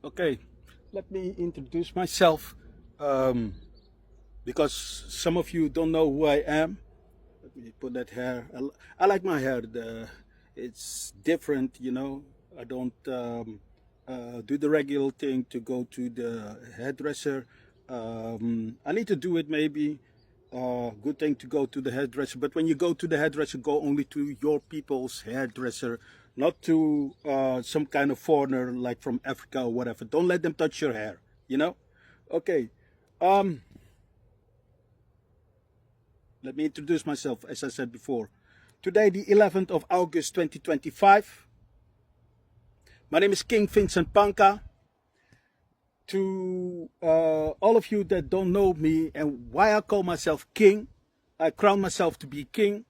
Okay, let me introduce myself because some of you don't know who I am. Let me put that hair. I like my hair. It's different, you know. I don't do the regular thing to go to the hairdresser. I need to do it maybe. Good thing to go to the hairdresser. But when you go to the hairdresser, go only to your people's hairdresser, not to some kind of foreigner like from Africa or whatever. Don't let them touch your hair, you know? Okay. Um, Let me introduce myself, as I said before. Today, the 11th of August 2025. My name is King Vincent Panka. To all of you that don't know me and why I call myself King, I crown myself to be King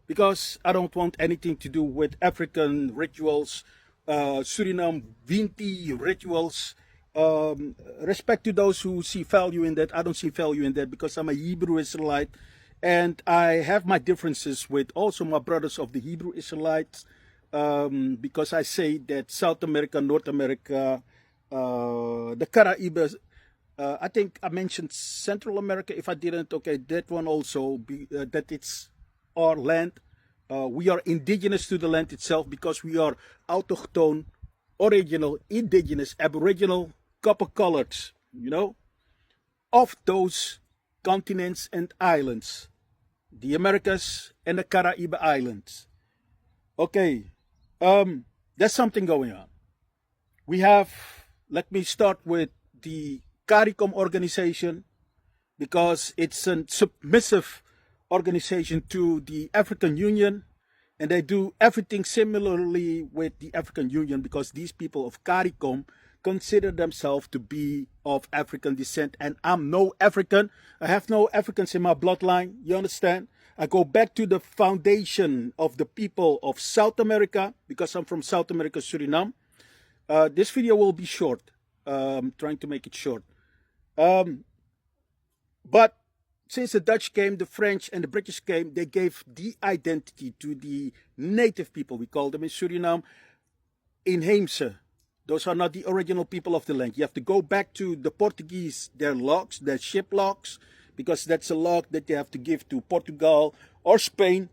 because I don't want anything to do with African rituals, Suriname Vinti rituals. Respect to those who see value in that. I don't see value in that because I'm a Hebrew Israelite and I have my differences with also my brothers of the Hebrew Israelites because I say that South America, North America, the Caribbean, I think I mentioned Central America. If I didn't, okay, that one also, that it's our land. We are indigenous to the land itself because we are autochthone, original, indigenous, aboriginal, copper colored, you know, of those continents and islands, the Americas and the Caribbean Islands. Okay, there's something going on. We have, let me start with the CARICOM organization because it's a submissive organization to the African Union and they do everything similarly with the African Union because these people of CARICOM consider themselves to be of African descent and I'm no African. I have no Africans in my bloodline, you understand? I go back to the foundation of the people of South America because I'm from South America, Suriname. This video will be short. Trying to make it short. But since the Dutch came, the French and the British came, they gave the identity to the native people. We call them in Suriname inheemse. Those are not the original people of the land. You have to go back to the Portuguese, their logs, their ship logs, because that's a log that they have to give to Portugal or Spain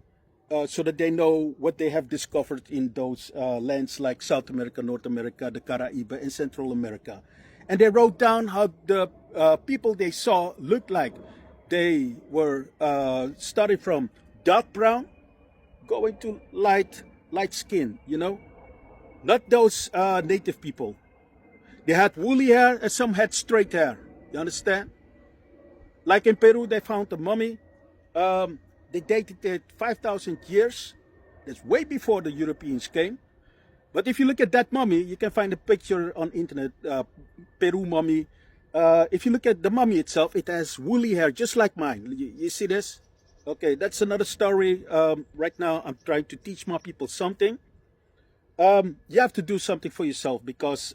so that they know what they have discovered in those lands like South America, North America, the Caribbean, and Central America. And they wrote down how the people they saw looked like. They were starting from dark brown, going to light skin, you know. Not those native people. They had woolly hair and some had straight hair. You understand? Like in Peru, they found a mummy. They dated it 5,000 years. That's way before the Europeans came. But if you look at that mummy, you can find a picture on internet, Peru mummy. If you look at the mummy itself, it has woolly hair, just like mine. You see this? Okay, that's another story. Right now, I'm trying to teach my people something. You have to do something for yourself because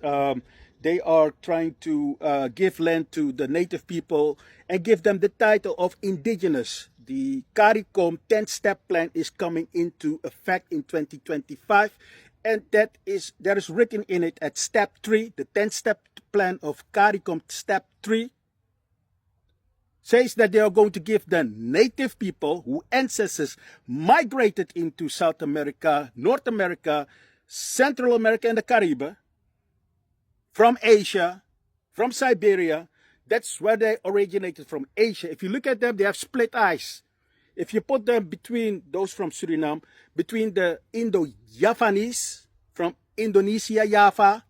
they are trying to give land to the native people and give them the title of indigenous. The CARICOM 10-step plan is coming into effect in 2025 and there is written in it at step 3, the 10-step plan of CARICOM step 3 says that they are going to give the native people who ancestors migrated into South America, North America, Central America and the Caribbean, from Asia, from Siberia. That's where they originated, from Asia. If you look at them, they have split eyes. If you put them between those from Suriname, between the Indo-Javanese from Indonesia, Java,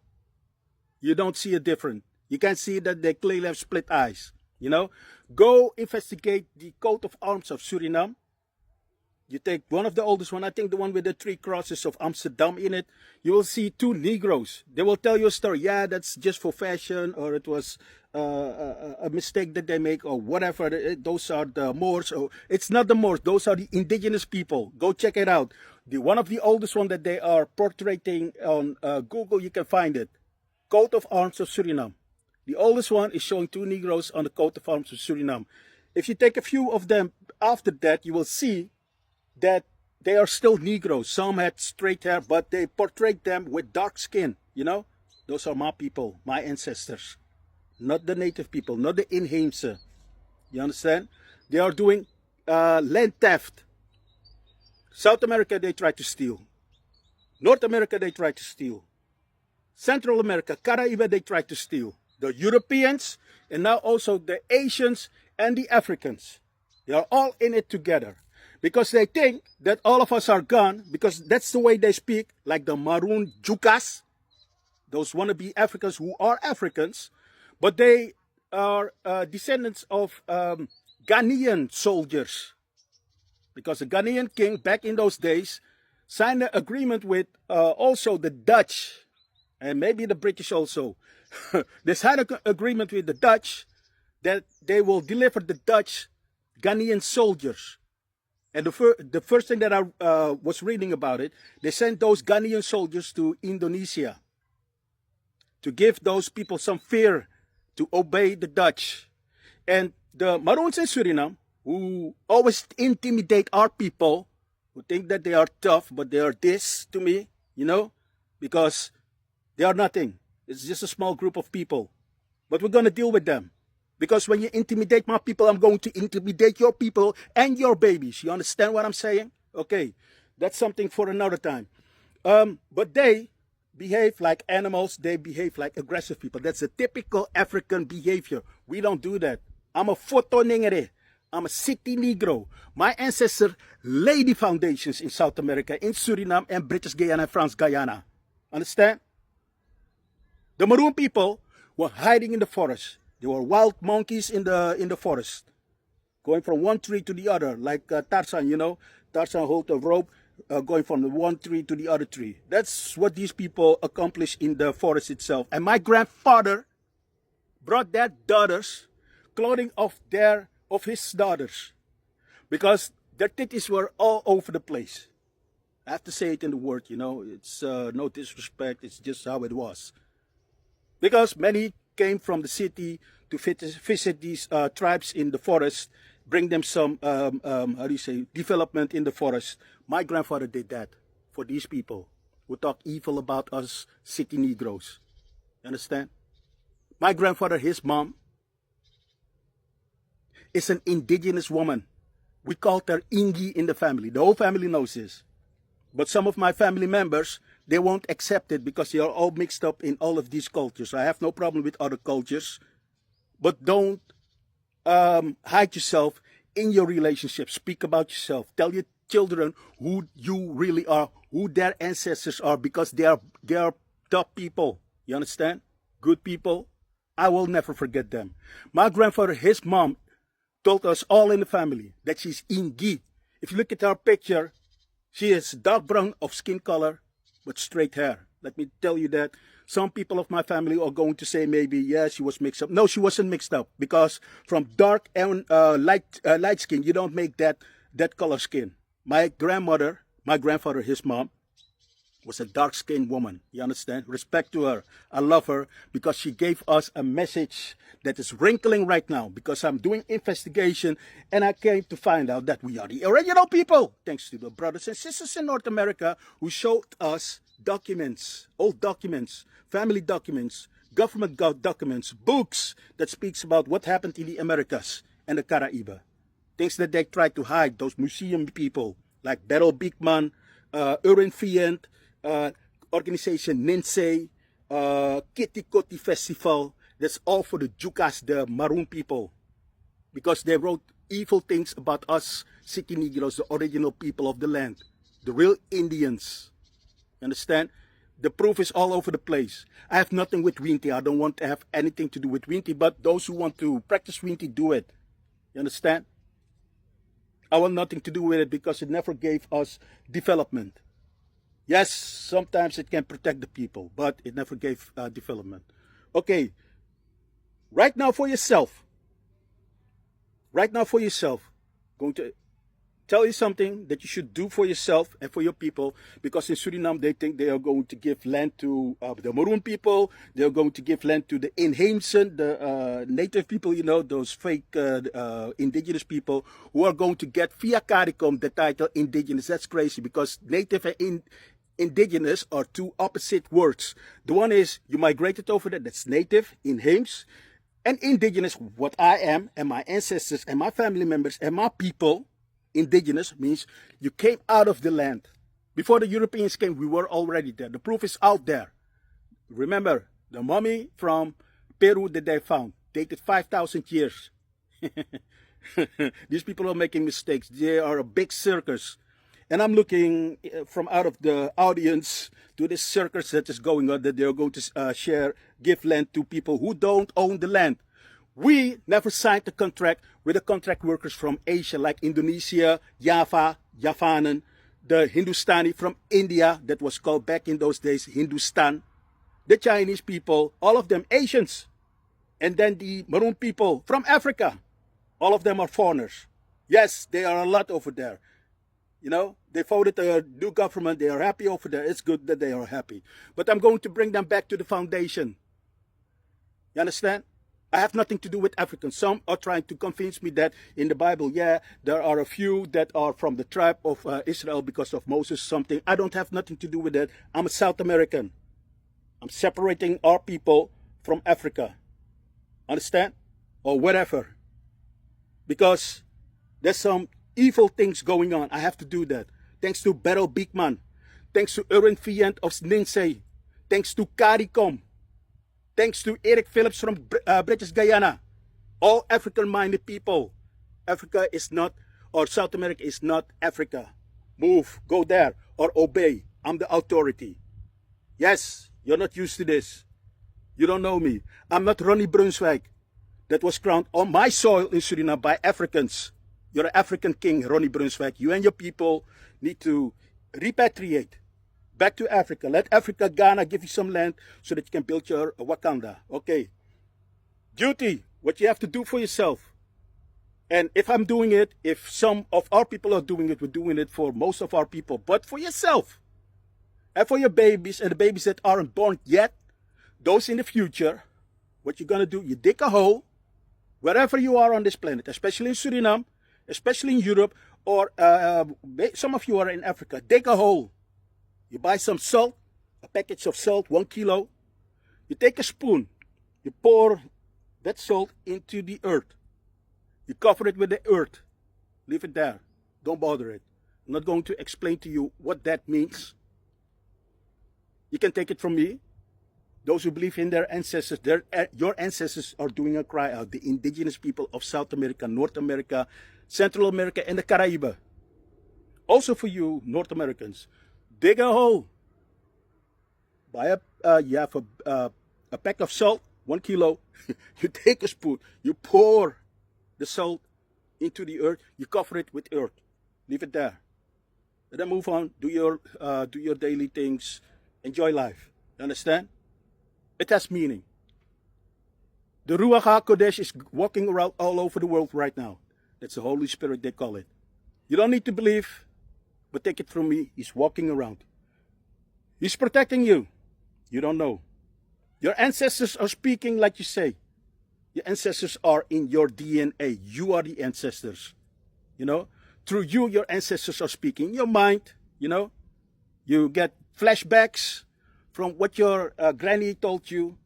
you don't see a difference. You can see that they clearly have split eyes. You know, go investigate the coat of arms of Suriname. You take one of the oldest one, I think the one with the 3 crosses of Amsterdam in it, you will see 2 Negroes. They will tell you a story. Yeah, that's just for fashion, or it was a mistake that they make, or whatever. Those are the Moors. Or it's not the Moors. Those are the indigenous people. Go check it out. One of the oldest one that they are portraying on Google, you can find it. Coat of Arms of Suriname. The oldest one is showing 2 Negroes on the coat of arms of Suriname. If you take a few of them after that, you will see that they are still Negroes. Some had straight hair, but they portrayed them with dark skin, you know. Those are my people, my ancestors, not the native people, not the inheemse. You understand? They are doing land theft. South America, they try to steal. North America, they try to steal. Central America, Caribbean, they try to steal. The Europeans, and now also the Asians and the Africans. They are all in it together. Because they think that all of us are gone, because that's the way they speak, like the Maroon Jukas, those wannabe Africans who are Africans, but they are descendants of Ghanaian soldiers. Because the Ghanaian king, back in those days, signed an agreement with also the Dutch, and maybe the British also. They signed an agreement with the Dutch that they will deliver the Dutch Ghanaian soldiers. And the first thing that I was reading about it, they sent those Ghanaian soldiers to Indonesia to give those people some fear to obey the Dutch. And the Maroons in Suriname, who always intimidate our people, who think that they are tough, but they are this to me, you know, because they are nothing. It's just a small group of people. But we're going to deal with them. Because when you intimidate my people, I'm going to intimidate your people and your babies. You understand what I'm saying? Okay, that's something for another time. But they behave like animals. They behave like aggressive people. That's a typical African behavior. We don't do that. I'm a Foto Nengere. I'm a city Negro. My ancestors laid the foundations in South America, in Suriname, and British Guyana and France Guyana. Understand? The Maroon people were hiding in the forest. They were wild monkeys in the forest, going from one tree to the other, like Tarzan, you know. Tarzan hold a rope, going from the one tree to the other tree. That's what these people accomplished in the forest itself. And my grandfather brought their daughters clothing of his daughters, because their titties were all over the place. I have to say it in the word, you know. It's no disrespect. It's just how it was. Because many came from the city to visit these tribes in the forest, bring them some, development in the forest. My grandfather did that for these people who talk evil about us city Negroes. You understand? My grandfather, his mom, is an indigenous woman. We called her Ingi in the family. The whole family knows this. But some of my family members, they won't accept it because they are all mixed up in all of these cultures. I have no problem with other cultures. But don't hide yourself in your relationship. Speak about yourself. Tell your children who you really are, who their ancestors are, because they are top people. You understand? Good people. I will never forget them. My grandfather, his mom, told us all in the family that she's Ingi. If you look at her picture, she is dark brown of skin color, but straight hair. Let me tell you that some people of my family are going to say maybe, yeah, she was mixed up. No, she wasn't mixed up, because from dark and light skin, you don't make that color skin. My grandmother, my grandfather, his mom, was a dark-skinned woman. You understand? Respect to her. I love her because she gave us a message that is wrinkling right now, because I'm doing investigation and I came to find out that we are the original people, thanks to the brothers and sisters in North America who showed us documents, old documents, family documents, government documents, books that speaks about what happened in the Americas and the Caribbean. Things that they tried to hide, those museum people like Beryl Beekman, Urin Fient, organization Ninsei, Kitty Kotti Festival. That's all for the Jukas, the Maroon people, because they wrote evil things about us city Negroes, the original people of the land, the real Indians. Understand? The proof is all over the place. I have nothing with Winti. I don't want to have anything to do with Winti, but those who want to practice Winti, do it. You understand? I want nothing to do with it because it never gave us development. Yes, sometimes it can protect the people, but it never gave development. Okay, right now for yourself. Right now for yourself. Going to tell you something that you should do for yourself and for your people, because in Suriname they think they are going to give land to the Maroon people. They are going to give land to the inheemse, the native people, you know, those fake indigenous people who are going to get via CARICOM the title indigenous. That's crazy, because native and indigenous are two opposite words. The one is you migrated over there, that's native, inheems, and indigenous, what I am, and my ancestors, and my family members, and my people. Indigenous means you came out of the land. Before the Europeans came, we were already there. The proof is out there. Remember, the mummy from Peru that they found, dated 5,000 years. These people are making mistakes. They are a big circus. And I'm looking from out of the audience to this circus that is going on, that they're going to give land to people who don't own the land. We never signed a contract with the contract workers from Asia, like Indonesia, Java, Javanan, the Hindustani from India, that was called back in those days Hindustan, the Chinese people, all of them Asians, and then the Maroon people from Africa. All of them are foreigners. Yes, they are a lot over there. You know, they voted a new government. They are happy over there. It's good that they are happy. But I'm going to bring them back to the foundation. You understand? I have nothing to do with Africans. Some are trying to convince me that in the Bible, yeah, there are a few that are from the tribe of Israel because of Moses something. I don't have nothing to do with that. I'm a South American. I'm separating our people from Africa. Understand? Or whatever. Because there's some evil things going on. I have to do that. Thanks to Beryl Beekman. Thanks to Erwin Fient of Ninsei. Thanks to CARICOM. Thanks to Eric Phillips from British Guyana. All African-minded people. Africa is not, or South America is not Africa. Move, go there, or obey. I'm the authority. Yes, you're not used to this. You don't know me. I'm not Ronnie Brunswijk, that was crowned on my soil in Suriname by Africans. You're an African king, Ronnie Brunswijk. You and your people need to repatriate back to Africa. Let Africa, Ghana give you some land so that you can build your Wakanda. Okay. Duty, what you have to do for yourself. And if I'm doing it, if some of our people are doing it, we're doing it for most of our people. But for yourself. And for your babies and the babies that aren't born yet, those in the future, what you're going to do, you dig a hole wherever you are on this planet, especially in Suriname, especially in Europe, or some of you are in Africa. Dig a hole. You buy some salt, a package of salt, 1 kilo. You take a spoon. You pour that salt into the earth. You cover it with the earth. Leave it there. Don't bother it. I'm not going to explain to you what that means. You can take it from me. Those who believe in their ancestors, your ancestors are doing a cry out. The indigenous people of South America, North America, Central America, and the Caribbean. Also for you, North Americans, dig a hole. Buy a pack of salt, 1 kilo. You take a spoon, you pour the salt into the earth, you cover it with earth. Leave it there. And then move on, do your daily things, enjoy life. You understand? It has meaning. The Ruach HaKodesh is walking around all over the world right now. That's the Holy Spirit, they call it. You don't need to believe, but take it from me, he's walking around. He's protecting you. You don't know. Your ancestors are speaking like you say. Your ancestors are in your DNA. You are the ancestors. You know, through you, your ancestors are speaking. Your mind, you know, you get flashbacks from what your granny told you.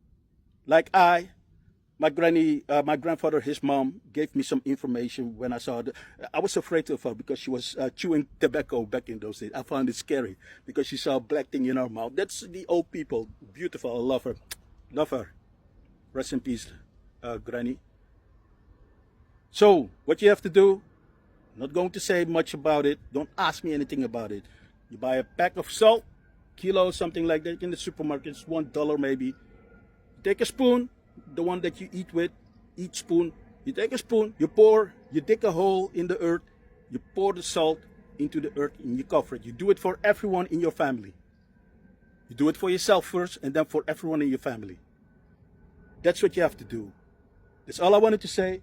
Like my grandfather, his mom, gave me some information when I saw her. I was afraid of her because she was chewing tobacco back in those days. I found it scary because she saw a black thing in her mouth. That's the old people. Beautiful. I love her. Love her. Rest in peace, Granny. So, what you have to do, I'm not going to say much about it. Don't ask me anything about it. You buy a pack of salt, kilo, something like that in the supermarket. It's $1 maybe. You take a spoon, the one that you eat with, each spoon. You take a spoon, you pour, you dig a hole in the earth, you pour the salt into the earth and you cover it. You do it for everyone in your family. You do it for yourself first and then for everyone in your family. That's what you have to do. That's all I wanted to say.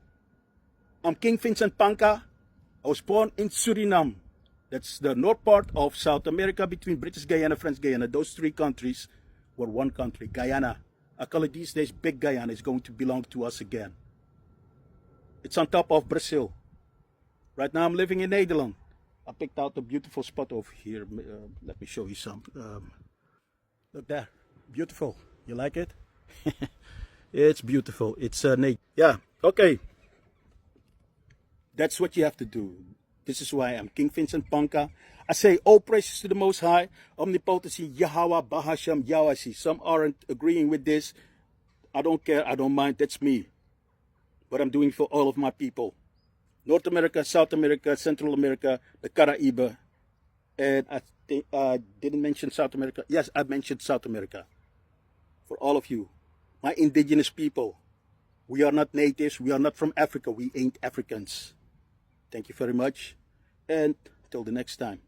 I'm King Vincent Panka. I was born in Suriname. That's the north part of South America between British Guyana, French Guyana. Those three countries were one country, Guyana. I call it these days Big Guyana is going to belong to us again. It's on top of Brazil. Right now I'm living in Netherlands. I picked out a beautiful spot over here. Let me show you some. Look there, beautiful. You like it? It's beautiful. It's Nate. Yeah. Okay. That's what you have to do. This is why I'm King Vincent Panka. I say all praises to the Most High, Omnipotency, Yahweh, Bahasham, Yahweh. Some aren't agreeing with this. I don't care. I don't mind. That's me. What I'm doing for all of my people. North America, South America, Central America, the Caribbean. And I think I didn't mention South America. Yes, I mentioned South America. For all of you, my indigenous people. We are not natives. We are not from Africa. We ain't Africans. Thank you very much. And till the next time.